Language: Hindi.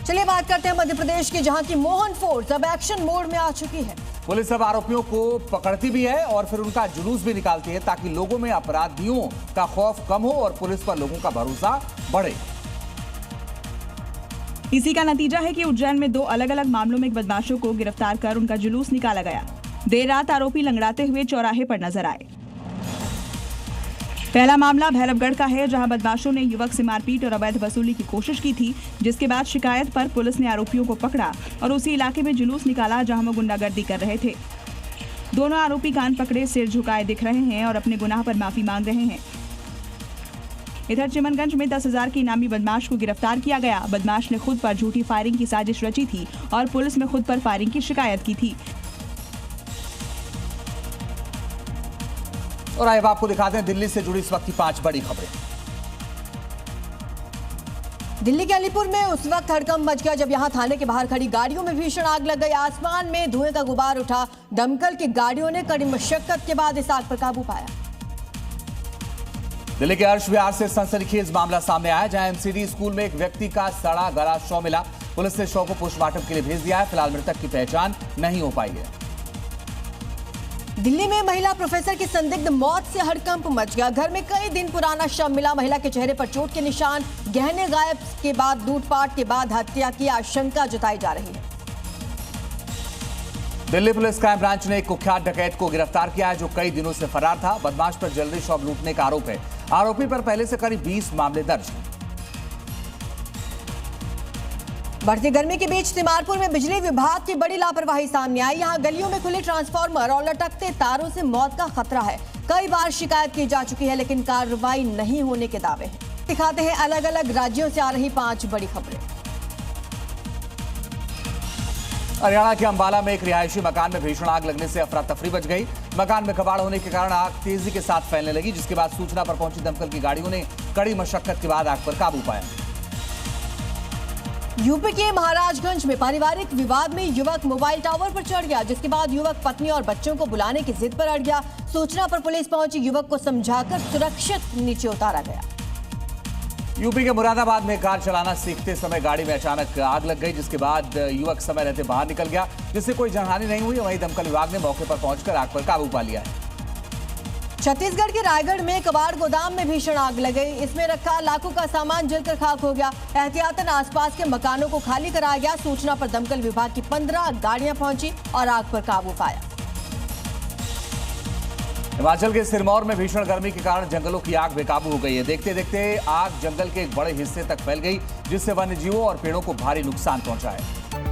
चलिए बात करते हैं मध्य प्रदेश की, जहां की मोहन फोर्स अब एक्शन मोड में आ चुकी है। पुलिस अब आरोपियों को पकड़ती भी है और फिर उनका जुलूस भी निकालती है ताकि लोगों में अपराधियों का खौफ कम हो और पुलिस पर लोगों का भरोसा बढ़े। इसी का नतीजा है कि उज्जैन में 2 अलग अलग मामलों में बदमाशों को गिरफ्तार कर उनका जुलूस निकाला गया। देर रात आरोपी लंगड़ाते हुए चौराहे पर नजर आए। पहला मामला भैरवगढ़ का है, जहां बदमाशों ने युवक से मारपीट और अवैध वसूली की कोशिश की थी, जिसके बाद शिकायत पर पुलिस ने आरोपियों को पकड़ा और उसी इलाके में जुलूस निकाला जहां वो गुंडागर्दी कर रहे थे। दोनों आरोपी कान पकड़े सिर झुकाए दिख रहे हैं और अपने गुनाह पर माफी मांग रहे हैं। इधर चिमनगंज में 10,000 के इनामी बदमाश को गिरफ्तार किया गया। बदमाश ने खुद पर झूठी फायरिंग की साजिश रची थी और पुलिस में खुद पर फायरिंग की शिकायत की थी। और आइए आपको दिखाते हैं दिल्ली से जुड़ी इस वक्त की 5 बड़ी खबरें। दिल्ली के अलीपुर में उस वक्त हड़कंप मच गया जब यहां थाने के बाहर खड़ी गाड़ियों में भीषण आग लग गई। आसमान में धुएं का गुबार उठा। दमकल की गाड़ियों ने कड़ी मशक्कत के बाद इस आग पर काबू पाया। दिल्ली के हर्ष विहार से सनसनीखेज मामला सामने आया, जहां एमसीडी स्कूल में एक व्यक्ति का सड़ा गला शव मिला। पुलिस ने शव को पोस्टमार्टम के लिए भेज दिया है। फिलहाल मृतक की पहचान नहीं हो पाई है। दिल्ली में महिला प्रोफेसर की संदिग्ध मौत से हड़कंप मच गया। घर में कई दिन पुराना शव मिला। महिला के चेहरे पर चोट के निशान, गहने गायब के बाद लूटपाट के बाद हत्या की आशंका जताई जा रही है। दिल्ली पुलिस क्राइम ब्रांच ने एक कुख्यात डकैत को गिरफ्तार किया है, जो कई दिनों से फरार था। बदमाश पर ज्वेलरी शॉप लूटने का आरोप है। आरोपी पर पहले से करीब 20 मामले दर्ज हैं। बढ़ती गर्मी के बीच तिमारपुर में बिजली विभाग की बड़ी लापरवाही सामने आई। यहां गलियों में खुले ट्रांसफार्मर और लटकते तारों से मौत का खतरा है। कई बार शिकायत की जा चुकी है, लेकिन कार्रवाई नहीं होने के दावे हैं। दिखाते हैं अलग अलग राज्यों से आ रही 5 बड़ी खबरें। हरियाणा के अंबाला में एक रिहायशी मकान में भीषण आग लगने से अफरा तफरी मच गई। मकान में कबाड़ होने के कारण आग तेजी के साथ फैलने लगी, जिसके बाद सूचना पर पहुंची दमकल की गाड़ियों ने कड़ी मशक्कत के बाद आग पर काबू पाया। यूपी के महाराजगंज में पारिवारिक विवाद में युवक मोबाइल टावर पर चढ़ गया, जिसके बाद युवक पत्नी और बच्चों को बुलाने की जिद पर अड़ गया। सूचना पर पुलिस पहुंची, युवक को समझाकर सुरक्षित नीचे उतारा गया। यूपी के मुरादाबाद में कार चलाना सीखते समय गाड़ी में अचानक आग लग गई, जिसके बाद युवक समय रहते बाहर निकल गया, जिससे कोई जानहानि नहीं हुई। वहीं दमकल विभाग ने मौके पर पहुंचकर आग पर काबू पा लिया है। छत्तीसगढ़ के रायगढ़ में कबाड़ गोदाम में भीषण आग लग गई। इसमें रखा लाखों का सामान जलकर खाक हो गया। एहतियातन आसपास के मकानों को खाली कराया गया। सूचना पर दमकल विभाग की 15 गाड़ियां पहुंची और आग पर काबू पाया। हिमाचल के सिरमौर में भीषण गर्मी के कारण जंगलों की आग बेकाबू हो गई है। देखते देखते आग जंगल के एक बड़े हिस्से तक फैल गई, जिससे वन्यजीवों और पेड़ों को भारी नुकसान पहुंचा है।